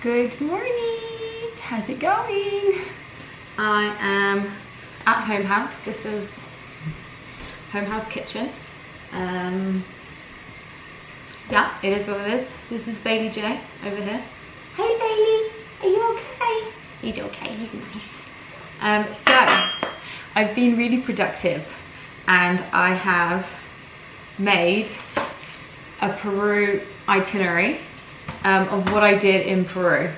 Good morning, how's it going? I am at Home House. This is Home House kitchen. Yeah, it is what it is. This is Bailey J over here. Hey Bailey, are you okay? He's okay, he's nice. So, I've been really productive and I have made a Peru itinerary of what I did in Peru.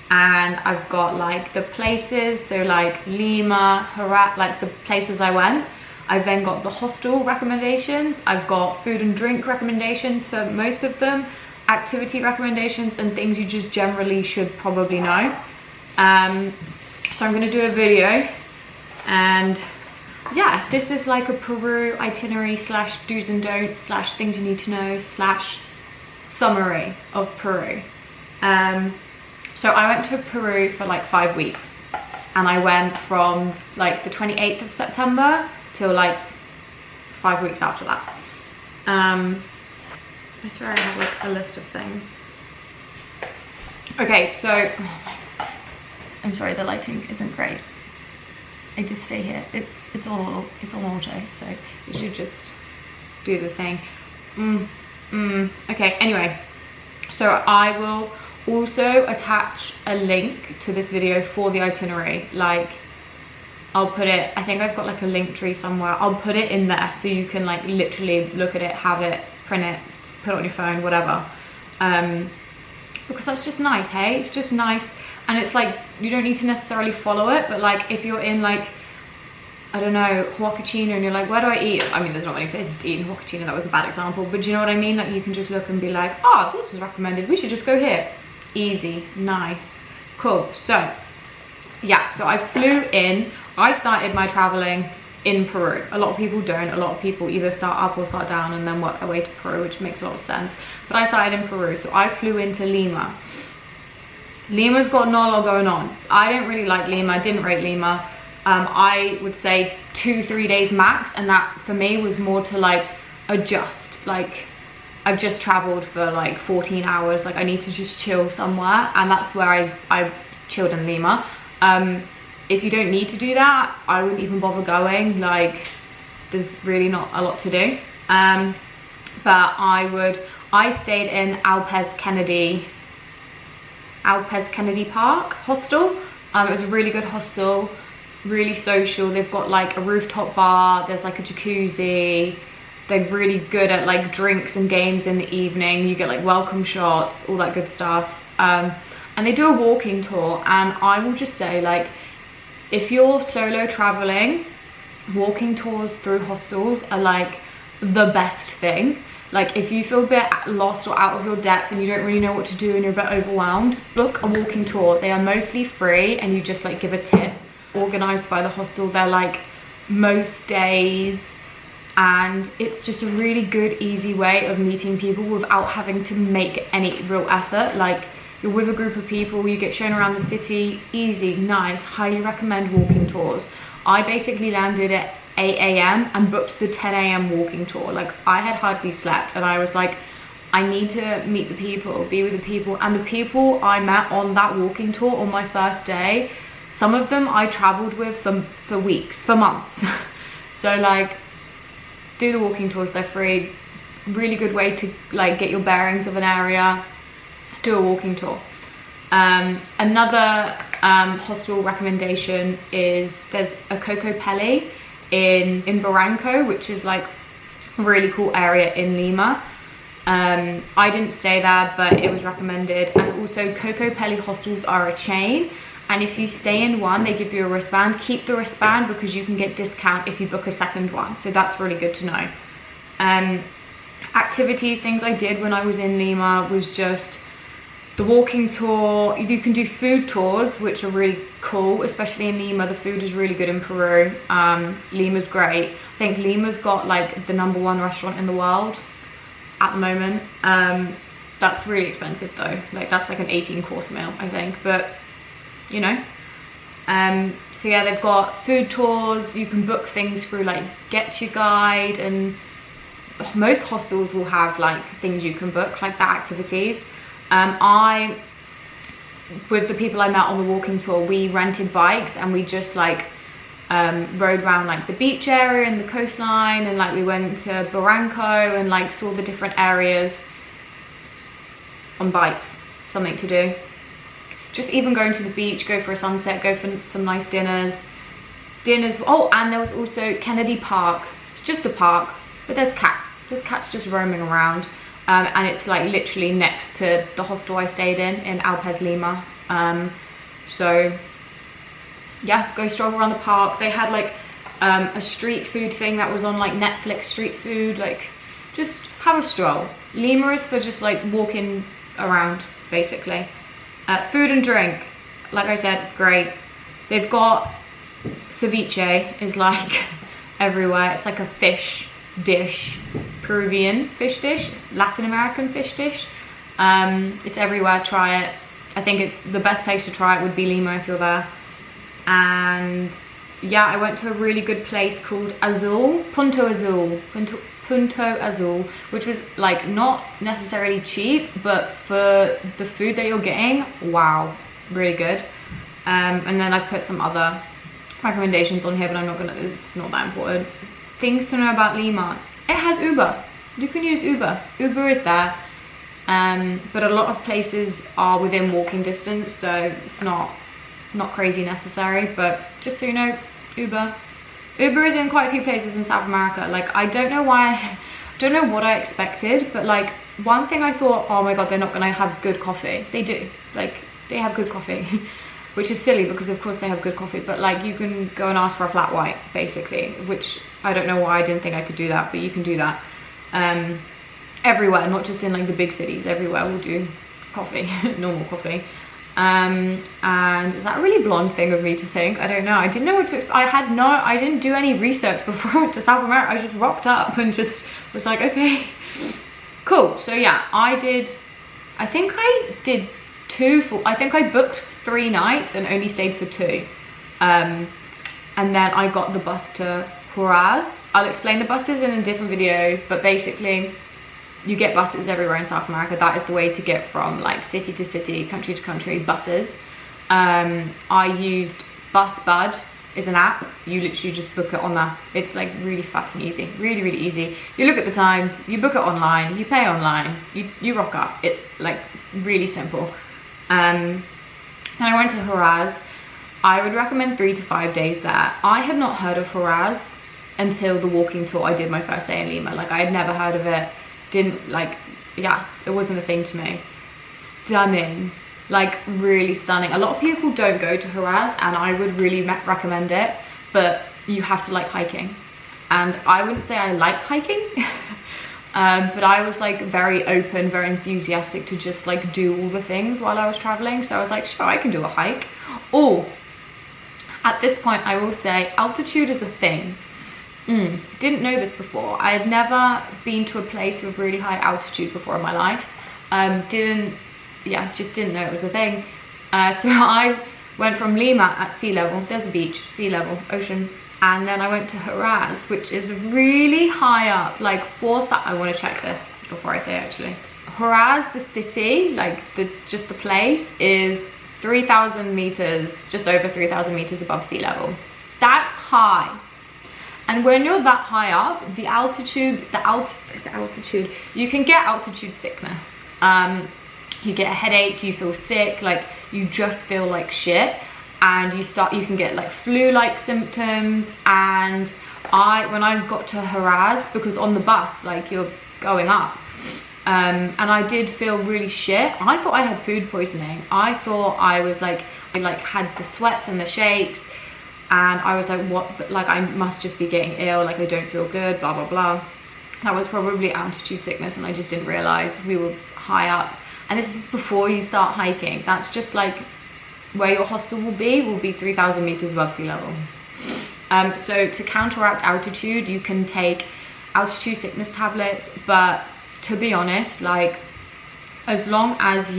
And I've got like the places, so like Lima, like the places I went. I've then got the hostel recommendations. I've got food and drink recommendations for most of them, activity recommendations, and things you just generally should probably know. So I'm gonna do a video, and yeah, this is like a Peru itinerary slash do's and don'ts slash things you need to know slash summary of Peru. So I went to Peru for like 5 weeks, and I went from like the 28th of September till like 5 weeks after that. I swear I have like a list of things. Okay, so I'm sorry, the lighting isn't great. I just stay here. It's all auto, so it should just do the thing. Okay, anyway, so I will also attach a link to this video for the itinerary. Like, I'll put it, I think I've got like a link tree somewhere. I'll put it in there so you can like literally look at it, have it, print it, put it on your phone, whatever. Because that's just nice, hey? It's just nice. And it's like, you don't need to necessarily follow it, but like if you're in like, I don't know, Huacachina, and you're like, where do I eat? I mean, there's not many places to eat in Huacachina, that was a bad example, but do you know what I mean? Like, you can just look and be like, oh, this was recommended, we should just go here. Easy, nice, cool. So, yeah, so I flew in. I started my traveling in Peru. A lot of people don't. A lot of people either start up or start down and then work their way to Peru, which makes a lot of sense. But I started in Peru, so I flew into Lima. Lima's got not a lot going on. I didn't really like Lima, I didn't rate Lima. I would say 2-3 days max, and that for me was more to like adjust. Like, I've just traveled for like 14 hours, like I need to just chill somewhere, and that's where I chilled in Lima. If you don't need to do that, I wouldn't even bother going. Like, there's really not a lot to do. But I stayed in Alpes Kennedy Park hostel. It was a really good hostel, really social. They've got like a rooftop bar, there's like a jacuzzi. They're really good at like drinks and games in the evening. You get like welcome shots, all that good stuff. And they do a walking tour, and I will just say, like, if you're solo traveling, walking tours through hostels are like the best thing. Like, if you feel a bit lost or out of your depth and you don't really know what to do and you're a bit overwhelmed, book a walking tour. They are mostly free, and you just like give a tip. Organized by the hostel. They're like most days, and it's just a really good, easy way of meeting people without having to make any real effort. Like, you're with a group of people, you get shown around the city, easy, nice, highly recommend walking tours. I basically landed at 8 AM and booked the 10 AM walking tour. Like, I had hardly slept, and I was like, I need to meet the people, be with the people. And the people I met on that walking tour on my first day, some of them I traveled with for weeks, for months. So like, do the walking tours, they're free. Really good way to like get your bearings of an area. Do a walking tour. Another hostel recommendation is, there's a Coco Pele in Barranco, which is like a really cool area in Lima. I didn't stay there, but it was recommended. And also, Coco Pele hostels are a chain, and if you stay in one, they give you a wristband. Keep the wristband because you can get discount if you book a second one, so that's really good to know. Activities, things I did when I was in Lima was just the walking tour. You can do food tours, which are really cool, especially in Lima. The food is really good in Peru. Lima's great. I think Lima's got like the #1 restaurant in the world at the moment. That's really expensive though. Like, that's like an 18-course meal, I think, but you know. So yeah, they've got food tours. You can book things through like Get Your Guide, and most hostels will have like things you can book, like the activities. I with the people I met on the walking tour, we rented bikes and we just like rode around like the beach area and the coastline, and like we went to Barranco and like saw the different areas on bikes. Something to do. Just even going to the beach, go for a sunset, go for some nice dinners. Oh, and there was also Kennedy Park. It's just a park, but there's cats. There's cats just roaming around. And it's like literally next to the hostel I stayed in Alpes, Lima. So yeah, go stroll around the park. They had like a street food thing that was on like Netflix, street food. Like, just have a stroll. Lima is for just like walking around, basically. Food and drink, like I said, it's great. They've got ceviche is like everywhere. It's like a fish dish, Peruvian fish dish, Latin American fish dish. It's everywhere. Try it. I think it's the best place to try it would be Lima if you're there. And yeah, I went to a really good place called Punto Azul, which was like not necessarily cheap, but for the food that you're getting, wow, really good. And then I've put some other recommendations on here, but it's not that important. Things to know about Lima. It has Uber. You can use Uber. Uber is there. But a lot of places are within walking distance, so it's not crazy necessary, but just so you know, Uber is in quite a few places in South America. Like, I don't know what I expected, but like one thing I thought, oh my god, they're not gonna have good coffee. They do. Like, they have good coffee. Which is silly because of course they have good coffee, but like you can go and ask for a flat white basically, which I don't know why I didn't think I could do that, but you can do that. Everywhere, not just in like the big cities, everywhere will do coffee, normal coffee. And is that a really blonde thing of me to think? I don't know. I didn't know what to expect. I didn't do any research before I went to South America. I just rocked up and just was like, okay, cool. So yeah, I think I booked 3 nights and only stayed for 2. And then I got the bus to Huaraz. I'll explain the buses in a different video, but basically you get buses everywhere in South America. That is the way to get from like city to city, country to country, buses. I used BusBud, is an app. You literally just book it on that. It's like really fucking easy, really, really easy. You look at the times, you book it online, you pay online, you rock up. It's like really simple. And I went to Huaraz. I would recommend 3 to 5 days there. I had not heard of Huaraz until the walking tour I did my first day in Lima. Like, I had never heard of it. It wasn't a thing to me. Stunning, like really stunning. A lot of people don't go to Huaraz, and I would really recommend it, but you have to like hiking. And I wouldn't say I like hiking, but I was like very open, very enthusiastic to just like do all the things while I was traveling. So I was like, sure, I can do a hike. Oh, at this point I will say altitude is a thing. Didn't know this before. I had never been to a place with really high altitude before in my life. Just didn't know it was a thing. So I went from Lima at sea level. There's a beach, sea level, ocean. And then I went to Huaraz, which is really high up, like 4,000. I want to check this before I say actually. Huaraz, the city, like the place, is 3,000 meters, just over 3,000 meters above sea level. That's high. And when you're that high up, the altitude, you can get altitude sickness. You get a headache, you feel sick, like you just feel like shit. And you can get like flu-like symptoms. And when I got to Huaraz, because on the bus, like you're going up, and I did feel really shit. I thought I had food poisoning. I thought I was like, I had the sweats and the shakes. And I was like, what, like I must just be getting ill, like I don't feel good, blah, blah, blah. That was probably altitude sickness, and I just didn't realize we were high up. And this is before you start hiking. That's just like where your hostel will be 3,000 meters above sea level. So to counteract altitude, you can take altitude sickness tablets, but to be honest, like as long as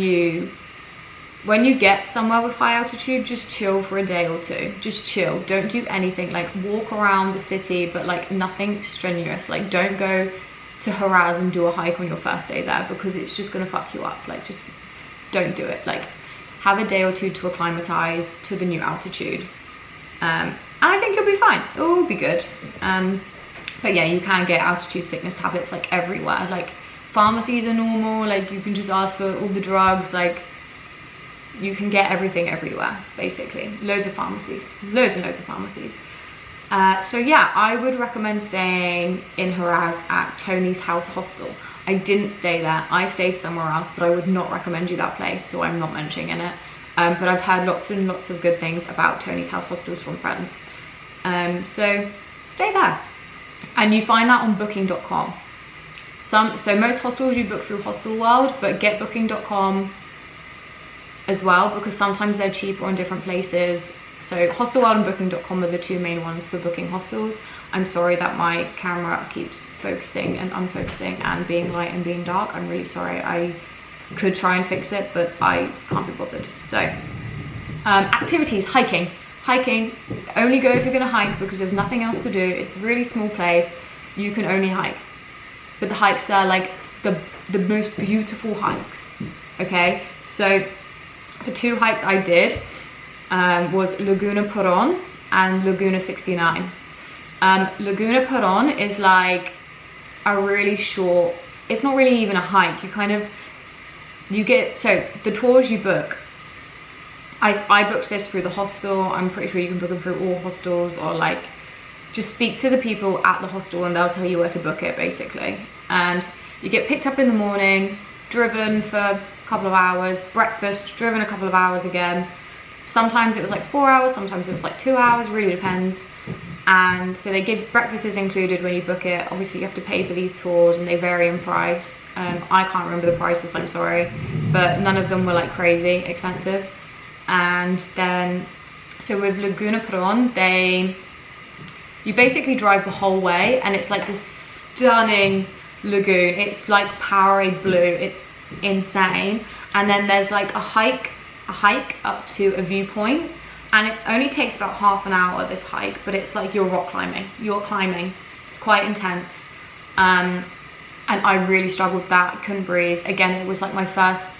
when you get somewhere with high altitude, just chill for a day or 2. Just chill. Don't do anything. Like walk around the city, but like nothing strenuous. Like don't go to Huaraz and do a hike on your first day there, because it's just gonna fuck you up. Like just don't do it. Like have a day or two to acclimatize to the new altitude. And I think you'll be fine. It will be good. But yeah, you can get altitude sickness tablets like everywhere. Like pharmacies are normal, like you can just ask for all the drugs, like you can get everything everywhere, basically. Loads of pharmacies, loads and loads of pharmacies. So yeah, I would recommend staying in Huaraz at Tony's House Hostel. I didn't stay there, I stayed somewhere else, but I would not recommend you that place, so I'm not mentioning it. But I've heard lots and lots of good things about Tony's House Hostels from friends. So stay there. And you find that on booking.com. So most hostels you book through Hostel World, but get booking.com as well, because sometimes they're cheaper on different places. So Hostel World and booking.com are the two main ones for booking hostels. I'm sorry that my camera keeps focusing and unfocusing and being light and being dark. I'm really sorry. I could try and fix it, but I can't be bothered. So activities, hiking, only go if you're gonna hike, because there's nothing else to do. It's a really small place, you can only hike, but the hikes are like the most beautiful hikes. Okay, so the two hikes I did was Laguna Peron and Laguna 69. Laguna Peron is like a really short, it's not really even a hike, so the tours you book, I booked this through the hostel. I'm pretty sure you can book them through all hostels, or like just speak to the people at the hostel and they'll tell you where to book it, basically. And you get picked up in the morning, driven for a couple of hours, breakfast, driven a couple of hours again. Sometimes it was like 4 hours, sometimes it was like 2 hours, really depends. And so they give breakfast is included when you book it. Obviously you have to pay for these tours and they vary in price. I can't remember the prices, I'm sorry, but none of them were like crazy expensive. And then, so with Laguna Peron, you basically drive the whole way, and it's like this stunning lagoon. It's like Powerade blue, it's insane. And then there's like a hike up to a viewpoint, and it only takes about half an hour, this hike, but it's like you're rock climbing, it's quite intense. And I really struggled with that, I couldn't breathe. Again, it was like my first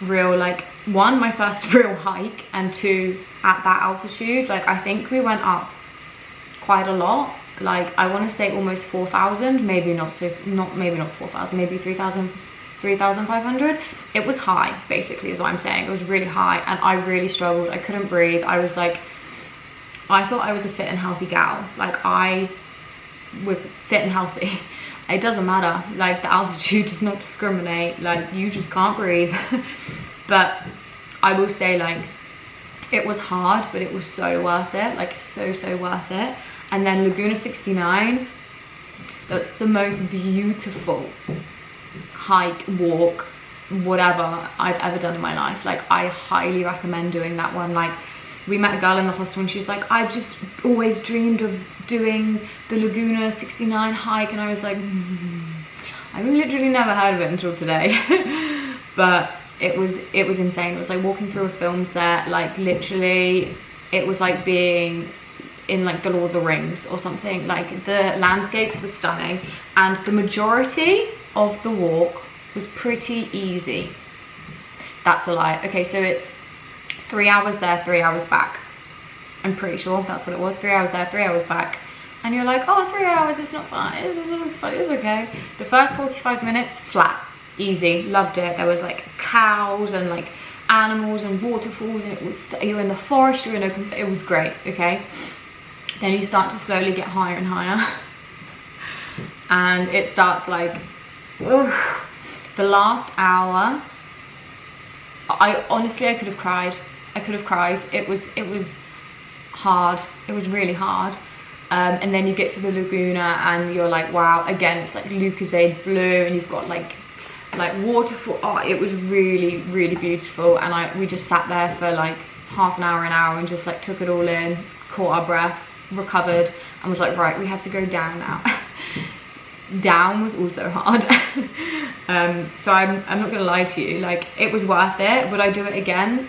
real, like, my first real hike, and two, at that altitude. Like, I think we went up quite a lot, like I want to say almost 4,000, maybe not 4,000, maybe 3,500. It was high, basically, is what I'm saying. It was really high, and I really struggled. I couldn't breathe. I was like, I thought I was a fit and healthy gal. Like, I was fit and healthy. It doesn't matter, like the altitude does not discriminate, like you just can't breathe. But I will say, like, it was hard, but it was so worth it, like so worth it. And then Laguna 69, that's the most beautiful hike, walk, whatever I've ever done in my life. Like, I highly recommend doing that one. Like, we met a girl in the hostel and she was like, I've just always dreamed of doing the Laguna 69 hike, and I was like, I've literally never heard of it until today. But it was insane. It was like walking through a film set, like literally it was like being in like the Lord of the Rings or something. Like, the landscapes were stunning, and the majority of the walk was pretty easy. That's a lie. Okay, so it's 3 hours there, 3 hours back. I'm pretty sure that's what it was. 3 hours there, 3 hours back. And you're like, oh, 3 hours, it's not fun. It's fun, it's okay. The first 45 minutes, flat, easy, loved it. There was like cows and like animals and waterfalls, and it was, you're in the forest, you're in open, it was great, okay? Then you start to slowly get higher and higher. And it starts like, oof. The last hour, I could have cried. It was hard. It was really hard. And then you get to the Laguna and you're like, wow, again, it's like Lucozade blue, and you've got like waterfall. Oh, it was really, really beautiful. And we just sat there for like half an hour and just like took it all in, caught our breath, recovered, and was like, right, we have to go down now. Down was also hard. So I'm not gonna lie to you, like, it was worth it. Would I do it again?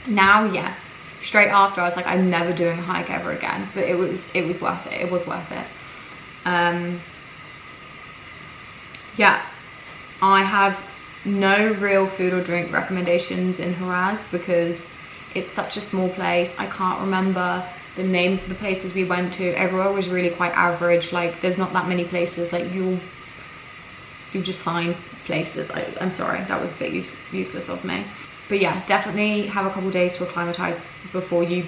Now, yes. Straight after, I was like, I'm never doing a hike ever again. But it was worth it. It was worth it. Yeah, I have no real food or drink recommendations in Huaraz because it's such a small place. I can't remember the names of the places we went to. Everywhere was really quite average. Like there's not that many places. Like you just find places. I'm sorry, that was a bit useless of me. But yeah, definitely have a couple days to acclimatize before you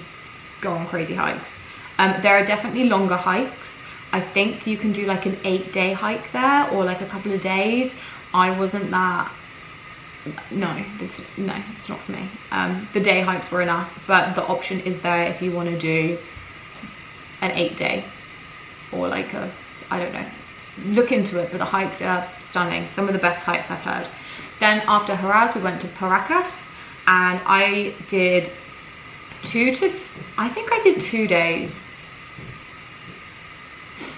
go on crazy hikes. There are definitely longer hikes. I think you can do like an 8-day hike there or like a couple of days. I wasn't that, no, it's not for me. The day hikes were enough, but the option is there if you want to do an 8-day or like a, I don't know, look into it, but the hikes are stunning. Some of the best hikes I've heard. Then after Huaraz, we went to Paracas, and I did 2 days.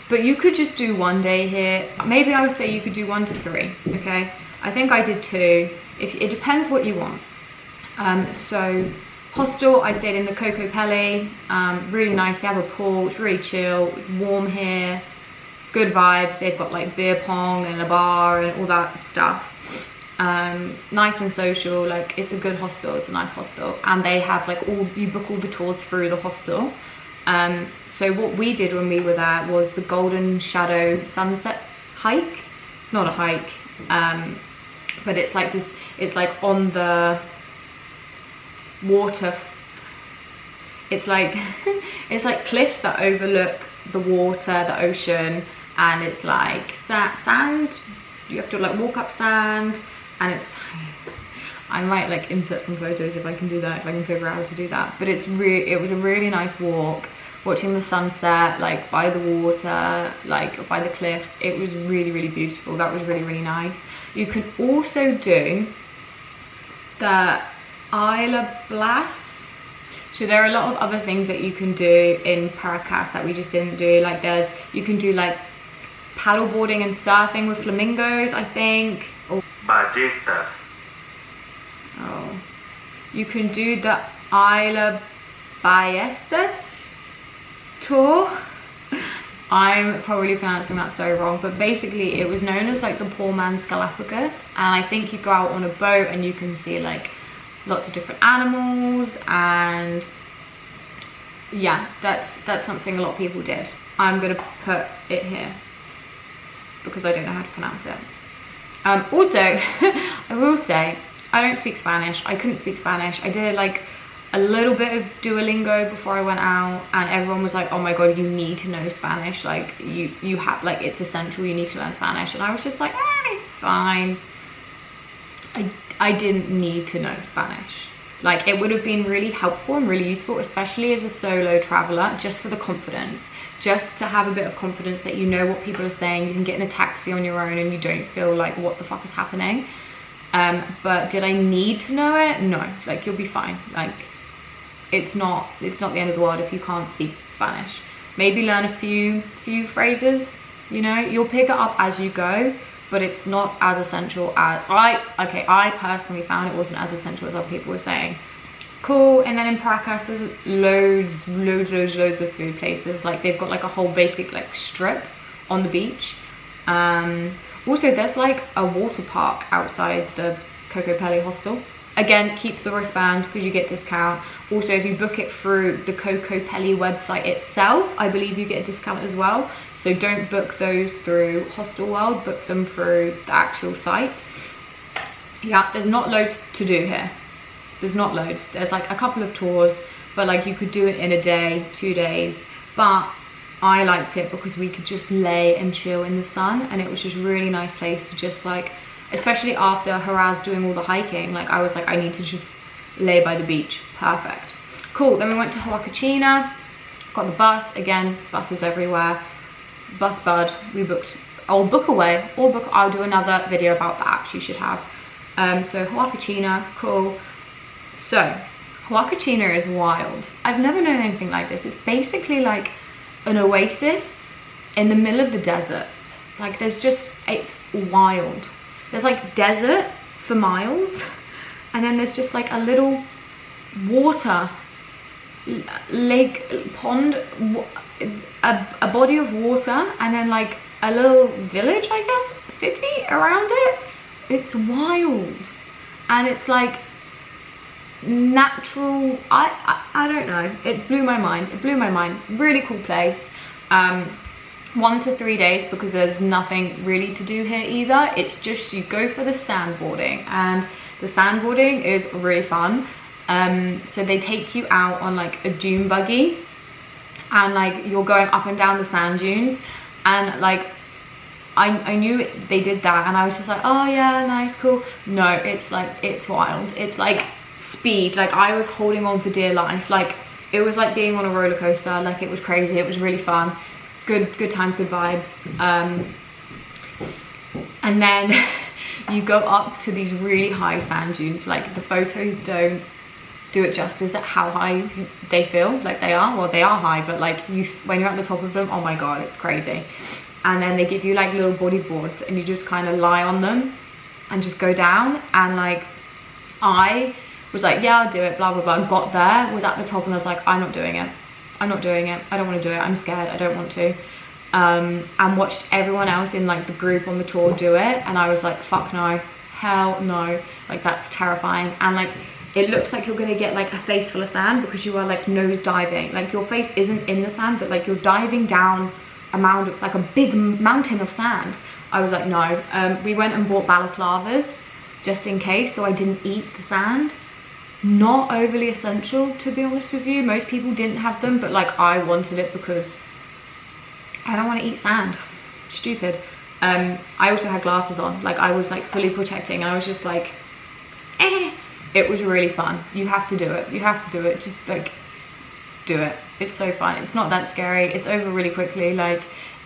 But you could just do 1 day here. Maybe I would say you could do 1 to 3, okay? I think I did 2. It depends what you want. So hostel, I stayed in the Coco Pele. Really nice. They have a pool. It's really chill. It's warm here. Good vibes. They've got like beer pong and a bar and all that stuff. Nice and social. Like it's a good hostel. It's a nice hostel, and they have like you book all the tours through the hostel. So what we did when we were there was the Golden Shadow Sunset hike. It's not a hike, but it's like this. It's like on the water. It's like it's like cliffs that overlook the water, the ocean, and it's like sand. You have to like walk up sand, and it's. I might like insert some photos if I can do that, if I can figure out how to do that. But it was a really nice walk, watching the sunset like by the water, like by the cliffs. It was really, really beautiful. That was really, really nice. You can also do the Isla Blas. So there are a lot of other things that you can do in Paracas that we just didn't do. Like you can do like paddleboarding and surfing with flamingos, I think. Ballestas. Oh, you can do the Isla Ballestas tour. I'm probably pronouncing that so wrong, but basically it was known as like the poor man's Galapagos, and I think you go out on a boat and you can see like lots of different animals, and yeah, that's something a lot of people did. I'm gonna put it here because I don't know how to pronounce it. Also, I will say, I don't speak Spanish. I couldn't speak Spanish. I did like a little bit of Duolingo before I went out, and everyone was like, oh my god, you need to know Spanish. Like you have, like, it's essential, you need to learn Spanish. And I was just like, it's fine. I didn't need to know Spanish. Like it would have been really helpful and really useful, especially as a solo traveler, just for the confidence. Just to have a bit of confidence that you know what people are saying, you can get in a taxi on your own and you don't feel like what the fuck is happening. But did I need to know it? No, like you'll be fine. Like it's not the end of the world if you can't speak Spanish. Maybe learn a few phrases, you know, you'll pick it up as you go, but it's not as essential as I personally found it wasn't as essential as other people were saying. Cool. And then in Paracas there's loads of food places. Like they've got like a whole basic like strip on the beach. Also there's like a water park outside the Coco Pele hostel. Again, keep the wristband because you get discount. Also if you book it through the Coco Pele website itself, I believe you get a discount as well. So don't book those through Hostel World, book them through the actual site. Yeah, there's not loads to do here. There's not loads. There's like a couple of tours, but like you could do it in a day, 2 days. But I liked it because we could just lay and chill in the sun, and it was just a really nice place to just like, especially after Huaraz doing all the hiking, like I was like, I need to just lay by the beach. Perfect. Cool. Then we went to Huacachina, got the bus. Again, buses everywhere. Bus bud. We booked. I'll book away or book. I'll do another video about the apps you should have. So Huacachina, cool. So Huacachina is wild. I've never known anything like this. It's basically like an oasis in the middle of the desert. Like there's just, it's wild. There's like desert for miles, and then there's just like a little water lake, pond, a body of water, and then like a little village, I guess, city around it. It's wild. And it's like natural. I don't know, it blew my mind. Really cool place. 1 to 3 days, because there's nothing really to do here either. It's just you go for the sandboarding, and the sandboarding is really fun. So they take you out on like a dune buggy, and like you're going up and down the sand dunes, and like I knew they did that, and I was just like, oh yeah, nice, cool. No, it's like, it's wild. It's like speed. Like I was holding on for dear life. Like it was like being on a roller coaster. Like it was crazy. It was really fun. Good times, good vibes. And then you go up to these really high sand dunes. Like the photos don't do it justice at how high they feel like they are. Well, they are high, but like when you're at the top of them, oh my god, it's crazy. And then they give you like little bodyboards, and you just kind of lie on them and just go down. And like I was like, yeah, I'll do it, blah blah blah. Got there, was at the top, and I was like, I'm not doing it. I don't want to do it. I'm scared. I don't want to. And watched everyone else in like the group on the tour do it, and I was like, fuck no, hell no. Like that's terrifying. And like it looks like you're gonna get like a face full of sand, because you are like nose diving. Like your face isn't in the sand, but like you're diving down like a big mountain of sand. I was like, no. We went and bought balaclavas just in case, so I didn't eat the sand. Not overly essential, to be honest with you. Most people didn't have them, but like I wanted it because I don't want to eat sand. Stupid. I also had glasses on. Like I was like fully protecting, and I was just like, It was really fun. You have to do it. You have to do it. Just like do it. It's so fun. It's not that scary. It's over really quickly. Like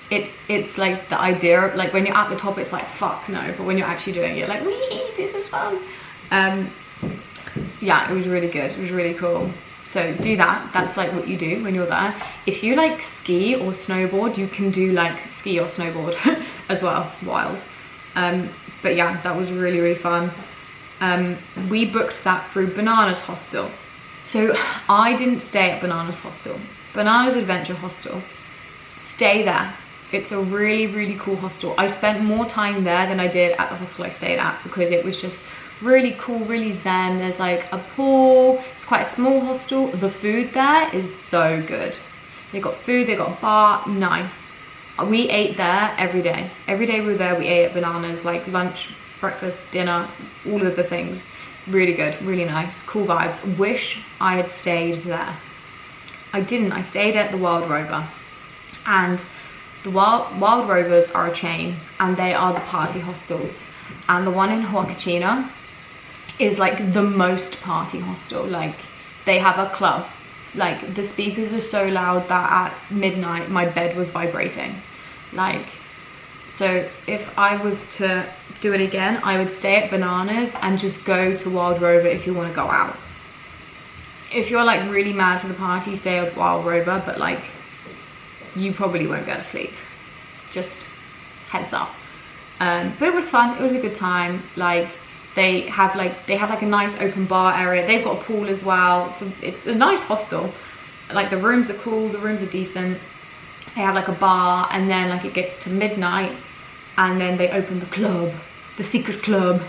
it's like the idea of, like when you're at the top, it's like fuck no, but when you're actually doing it, you're like, wee, this is fun. Yeah, it was really good. It was really cool. So do that. That's like what you do when you're there. If you like ski or snowboard, you can do like ski or snowboard as well. Wild. But yeah, that was really, really fun. We booked that through Bananas Hostel. So I didn't stay at Bananas Hostel. Bananas Adventure Hostel. Stay there. It's a really, really cool hostel. I spent more time there than I did at the hostel I stayed at, because it was just really cool, really zen. There's like a pool. It's quite a small hostel. The food there is so good. They got food, they got a bar, nice. We ate there every day. Every day we were there, we ate at Bananas, like lunch, breakfast, dinner, all of the things. Really good, really nice, cool vibes. Wish I had stayed there. I didn't. I stayed at the Wild Rover, and the Wild Rovers are a chain, and they are the party hostels. And the one in Huacachina is like the most party hostel. Like they have a club. Like the speakers are so loud that at midnight my bed was vibrating. Like, so if I was to do it again, I would stay at Bananas and just go to Wild Rover if you want to go out. If you're like really mad for the party, stay at Wild Rover, but like you probably won't go to sleep. Just heads up. But it was fun. It was a good time. Like they have like a nice open bar area. They've got a pool as well. It's a nice hostel. Like the rooms are cool. The rooms are decent. They have like a bar, and then like it gets to midnight, and then they open the club, the secret club.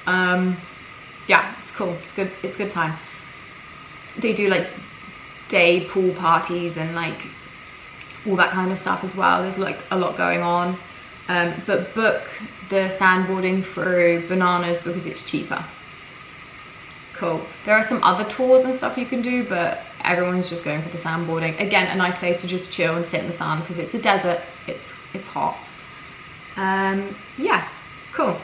Yeah, it's cool. It's good. It's a good time. They do like day pool parties and like all that kind of stuff as well. There's like a lot going on. But book the sandboarding through Bananas because it's cheaper. Cool. There are some other tours and stuff you can do, but everyone's just going for the sandboarding. Again, a nice place to just chill and sit in the sun because it's a desert. It's hot. Yeah, cool.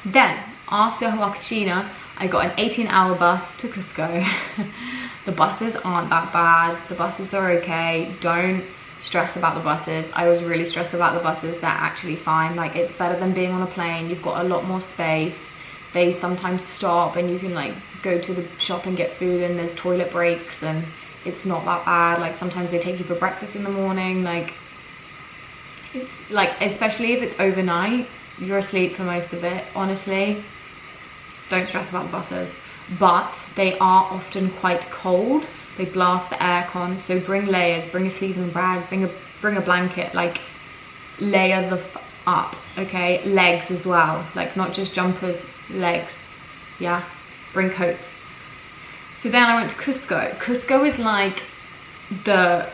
Then after Huacachina, I got an 18-hour bus to Cusco. The buses aren't that bad. The buses are okay. Don't stress about the buses. I was really stressed about the buses. They're actually fine. Like it's better than being on a plane. You've got a lot more space. They sometimes stop and you can like go to the shop and get food, and there's toilet breaks, and it's not that bad. Like sometimes they take you for breakfast in the morning. Like it's like, especially if it's overnight, you're asleep for most of it. Honestly, don't stress about the buses. But they are often quite cold. They blast the aircon, so bring layers, bring a sleeping bag, bring a blanket, like layer the up, okay? Legs as well, like not just jumpers, legs, yeah? Bring coats. So then I went to Cusco. Cusco is like the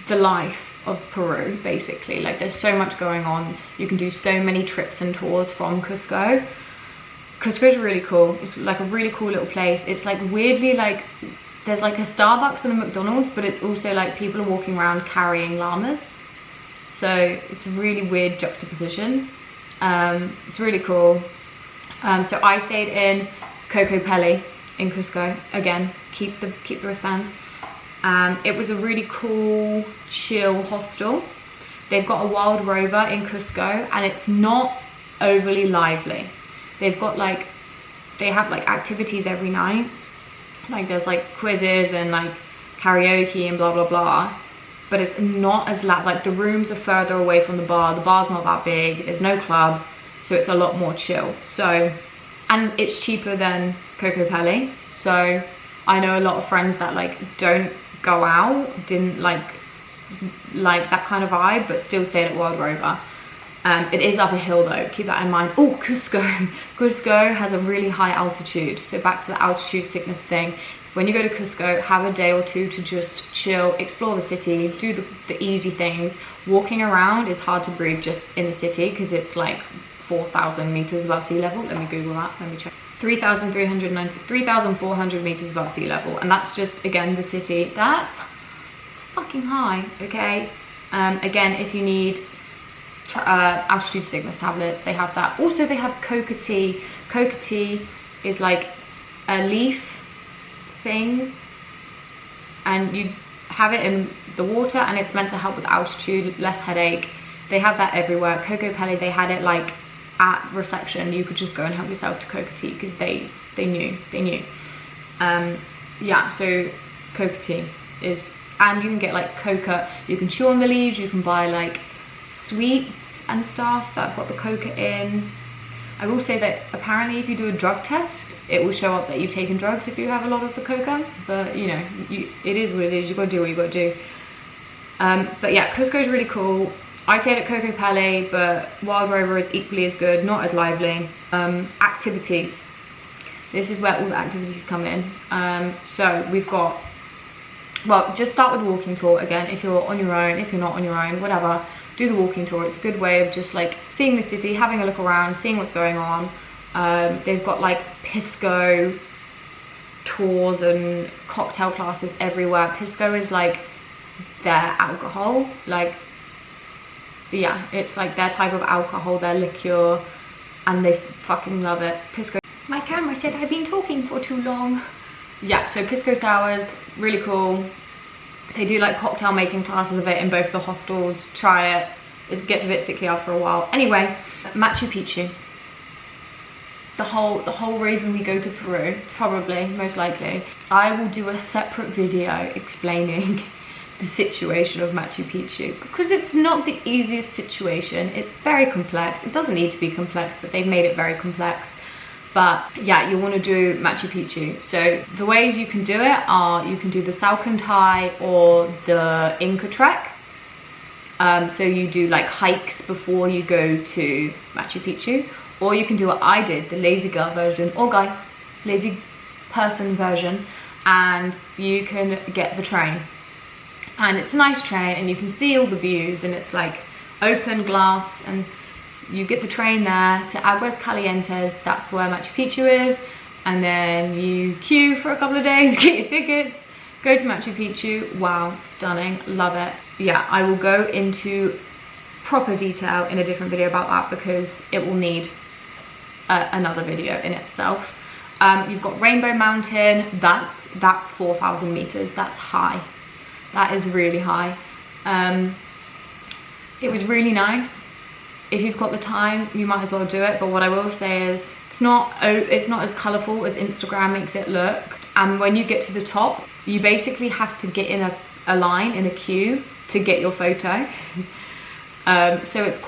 life of Peru, basically. Like there's so much going on. You can do so many trips and tours from Cusco. Cusco is really cool. It's like a really cool little place. It's like weirdly like, there's like a Starbucks and a McDonald's, but it's also like people are walking around carrying llamas. So it's a really weird juxtaposition. It's really cool. So I stayed in Coco Pele in Cusco. Again, keep the wristbands. It was a really cool, chill hostel. They've got a wild rover in Cusco, and it's not overly lively. They've got like, they have like activities every night. Like there's like quizzes and like karaoke and blah, blah, blah. But it's not as loud. Like the rooms are further away from the bar. The bar's not that big. There's no club. So it's a lot more chill. So, and it's cheaper than Coco Pele. So I know a lot of friends that like don't go out, didn't like that kind of vibe, but still stayed at Wild Rover. It is up a hill though, keep that in mind. Oh, Cusco. Cusco has a really high altitude. So back to the altitude sickness thing. When you go to Cusco, have a day or two to just chill, explore the city, do the easy things. Walking around is hard to breathe just in the city because it's like 4,000 meters above sea level. Let me Google that, let me check. 3,400 meters above sea level. And that's just, again, the city. That's fucking high, okay? Again, if you need altitude sickness tablets, they have that. Also, they have coca tea. Coca tea is like a leaf thing, and you have it in the water, and it's meant to help with altitude, less headache. They have that everywhere. Coco Pele, they had it like at reception. You could just go and help yourself to coca tea because they knew. Yeah, so coca tea is, and you can get like coca, you can chew on the leaves, you can buy like sweets and stuff that have got the coca in. I will say that apparently if you do a drug test, it will show up that you've taken drugs if you have a lot of the coca, but you know, it is what it is. You gotta do what you gotta do. But yeah, Cusco is really cool. I stayed at Coco Pele, but Wild Rover is equally as good, not as lively. Activities. This is where all the activities come in. So we've got, well, just start with the walking tour again. If you're on your own, if you're not on your own, whatever, do the walking tour. It's a good way of just like seeing the city, having a look around, seeing what's going on. They've got like Pisco tours and cocktail classes everywhere. Pisco is like their alcohol, like, yeah, it's like their type of alcohol, their liqueur, and they fucking love it. Pisco. My camera said I've been talking for too long. Yeah, so Pisco sours, really cool. They do like cocktail making classes of it in both the hostels. Try it. It gets a bit sickly after a while. Anyway, Machu Picchu. The whole reason we go to Peru, probably, most likely. I will do a separate video explaining the situation of Machu Picchu because it's not the easiest situation. It's very complex. It doesn't need to be complex, but they've made it very complex. But yeah, you want to do Machu Picchu. So the ways you can do it are you can do the Salcantay or the Inca Trek. So you do like hikes before you go to Machu Picchu, or you can do what I did, the lazy girl version, or lazy person version, and you can get the train. And it's a nice train and you can see all the views, and it's like open glass, and you get the train there to Aguas Calientes. That's where Machu Picchu is. And then you queue for a couple of days, get your tickets, go to Machu Picchu. Wow, stunning, love it. Yeah, I will go into proper detail in a different video about that because it will need another video in itself. You've got Rainbow Mountain. That's 4,000 meters. That's high. That is really high. It was really nice. If you've got the time, you might as well do it. But what I will say is it's not as colorful as Instagram makes it look. And when you get to the top, you basically have to get in a line, in a queue to get your photo. So it's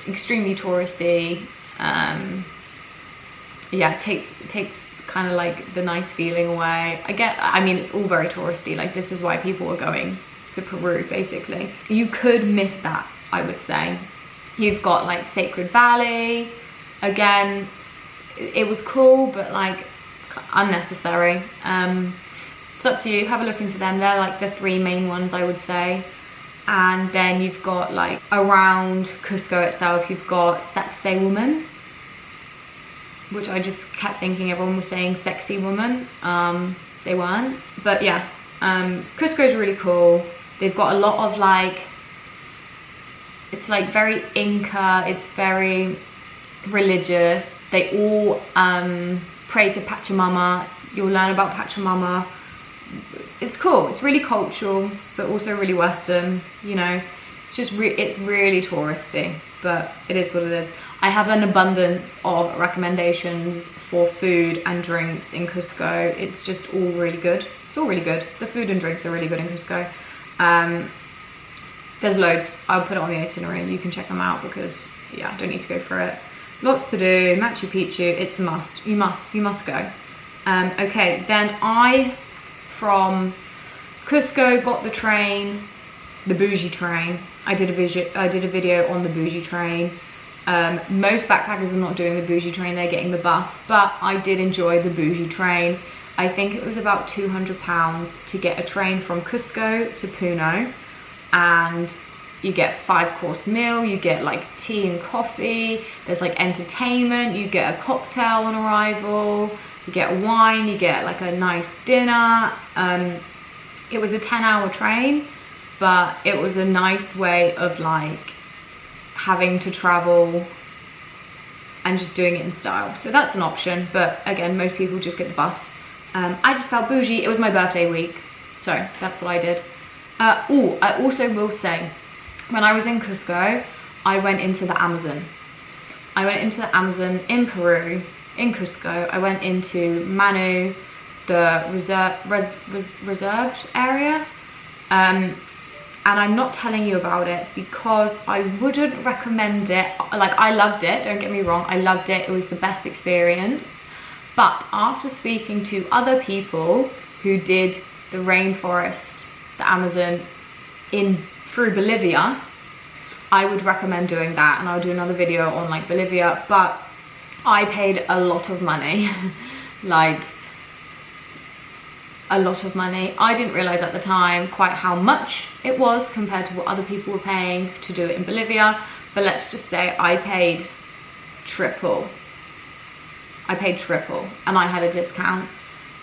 extremely touristy. Yeah, it takes kind of like the nice feeling away. I mean, it's all very touristy. Like, this is why people are going to Peru, basically. You could miss that, I would say. You've got like Sacred Valley. Again, it was cool, but like unnecessary. It's up to you, have a look into them. They're like the 3 main ones, I would say. And then you've got like around Cusco itself, you've got Sexy Woman, which I just kept thinking everyone was saying sexy woman. They weren't, but yeah, Cusco is really cool. They've got a lot of like, it's like very Inca, it's very religious. They all pray to Pachamama. You'll learn about Pachamama. It's cool, it's really cultural, but also really Western, you know. It's just, it's really touristy, but it is what it is. I have an abundance of recommendations for food and drinks in Cusco. It's just all really good. It's all really good. The food and drinks are really good in Cusco. There's loads. I'll put it on the itinerary. You can check them out because, yeah, I don't need to go through it. Lots to do. Machu Picchu, it's a must. You must go. Okay, then from Cusco, got the train, the bougie train. I did a video on the bougie train. Most backpackers are not doing the bougie train, they're getting the bus, but I did enjoy the bougie train. I think it was about £200 to get a train from Cusco to Puno, and you get 5-course meal, you get like tea and coffee, there's like entertainment, you get a cocktail on arrival, you get wine, you get like a nice dinner. It was a 10-hour train, but it was a nice way of like having to travel and just doing it in style. So that's an option, but again, most people just get the bus. I just felt bougie. It was my birthday week, so that's what I did. I also will say, when I was in Cusco, I went into the Amazon. I went into the Amazon in Peru, in Cusco. I went into Manu, the reserved area. And I'm not telling you about it because I wouldn't recommend it. Like, I loved it, don't get me wrong, I loved it. It was the best experience. But after speaking to other people who did the rainforest, the Amazon, through Bolivia, I would recommend doing that, and I'll do another video on like Bolivia. But I paid a lot of money, like a lot of money. I didn't realize at the time quite how much it was compared to what other people were paying to do it in Bolivia, but let's just say I paid triple. I paid triple, and I had a discount.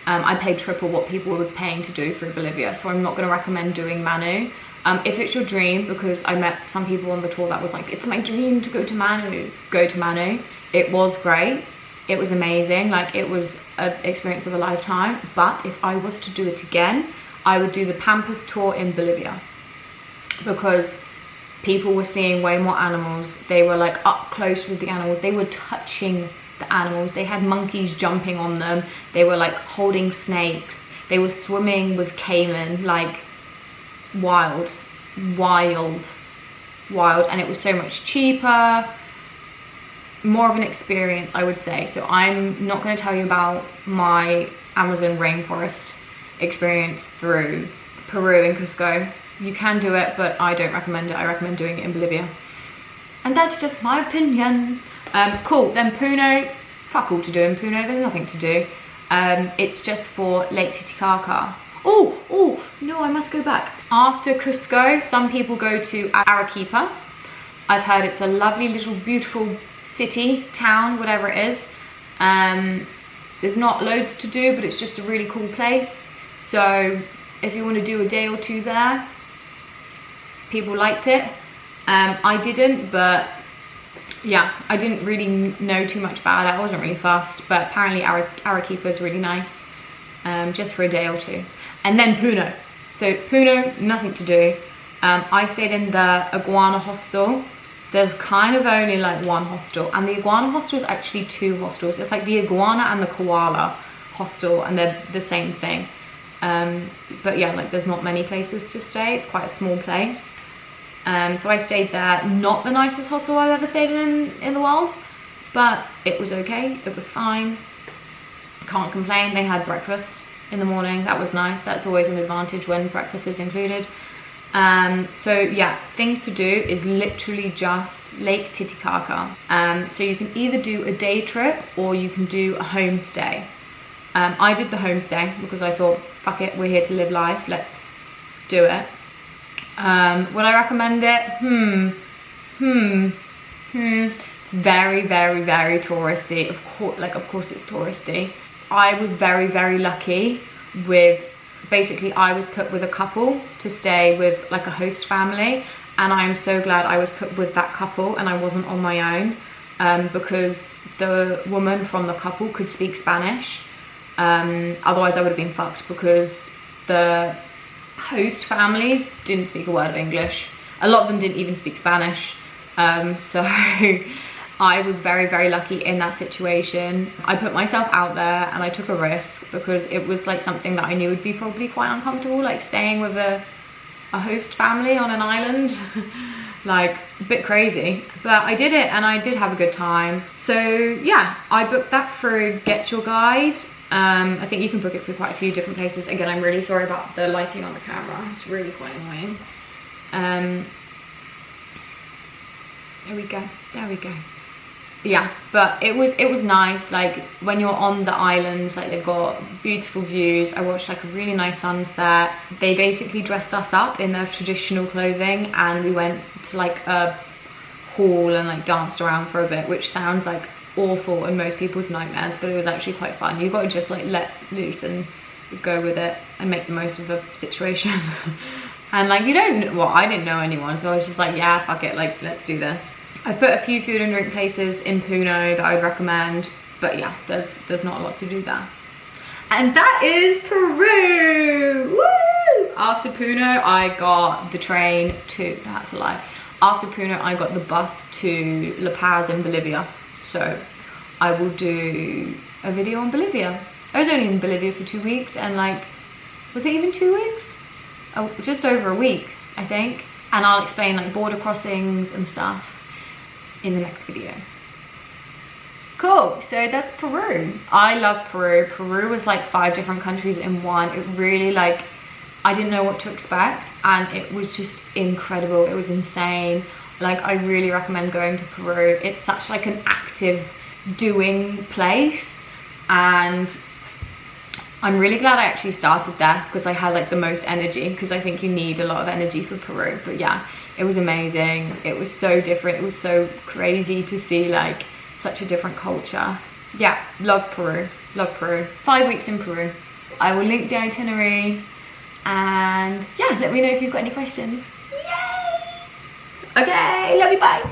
I paid triple what people were paying to do through Bolivia, so I'm not going to recommend doing Manu. If it's your dream, because I met some people on the tour that was like, it's my dream to go to Manu, go to Manu. It was great. It was amazing. Like, it was an experience of a lifetime. But if I was to do it again, I would do the Pampas tour in Bolivia, because people were seeing way more animals. They were like up close with the animals. They were touching the animals. They had monkeys jumping on them. They were like holding snakes. They were swimming with caiman, like wild. And it was so much cheaper, more of an experience, I would say. So I'm not going to tell you about my Amazon rainforest experience through Peru and Cusco. You can do it, but I don't recommend it. I recommend doing it in Bolivia. And that's just my opinion. Cool, then Puno, fuck all to do in Puno, there's nothing to do. It's just for Lake Titicaca. Oh, no, I must go back. After Cusco, some people go to Arequipa. I've heard it's a lovely little beautiful city, town, whatever it is. There's not loads to do, but it's just a really cool place. So if you want to do a day or two there, people liked it. I didn't, but yeah, I didn't really know too much about it. I wasn't really fussed, but apparently Arequipa is really nice, just for a day or two. And then Puno. So Puno, nothing to do. I stayed in the Iguana hostel. There's kind of only like one hostel, and the Iguana hostel is actually 2 hostels. It's like the Iguana and the Koala hostel, and they're the same thing. But yeah, like there's not many places to stay. It's quite a small place. So I stayed there. Not the nicest hostel I've ever stayed in the world, but it was okay. It was fine. Can't complain. They had breakfast in the morning. That was nice. That's always an advantage when breakfast is included. So yeah, things to do is literally just Lake Titicaca. So you can either do a day trip or you can do a homestay. I did the homestay because I thought, fuck it, we're here to live life, let's do it. Would I recommend it? It's very, very, very touristy. Of course it's touristy. I was very, very lucky with, basically I was put with a couple to stay with like a host family, and I am so glad I was put with that couple and I wasn't on my own, because the woman from the couple could speak Spanish. Otherwise I would have been fucked, because the host families didn't speak a word of English. A lot of them didn't even speak Spanish. So I was very, very lucky in that situation. I put myself out there and I took a risk because it was like something that I knew would be probably quite uncomfortable, like staying with a host family on an island. Like a bit crazy, but I did it and I did have a good time. So yeah, I booked that through Get Your Guide. I think you can book it through quite a few different places. Again, I'm really sorry about the lighting on the camera. It's really quite annoying. There we go. There we go. Yeah, but it was nice. Like when you're on the islands, like they've got beautiful views. I watched like a really nice sunset. They basically dressed us up in their traditional clothing and we went to like a hall and like danced around for a bit, which sounds like awful and most people's nightmares, but it was actually quite fun. You've got to just like let loose and go with it and make the most of the situation. And like you don't, well, I didn't know anyone, so I was just like, yeah, fuck it, like let's do this. I've put a few food and drink places in Puno that I would recommend, but yeah, there's not a lot to do there. And that is Peru. Woo! After Puno I got the train to, that's a lie, after Puno I got the bus to La Paz in Bolivia. So I will do a video on Bolivia. I was only in Bolivia for 2 weeks, and like, was it even 2 weeks? Oh, just over a week, I think. And I'll explain like border crossings and stuff in the next video. Cool, so that's Peru. I love Peru. Peru was like 5 different countries in one. It really like, I didn't know what to expect and it was just incredible. It was insane. Like I really recommend going to Peru. It's such like an active doing place, and I'm really glad I actually started there because I had like the most energy, because I think you need a lot of energy for Peru. But yeah, it was amazing. It was so different. It was so crazy to see like such a different culture. Yeah, love Peru, love Peru. 5 weeks in Peru. I will link the itinerary, and yeah, let me know if you've got any questions. Okay, love you, bye.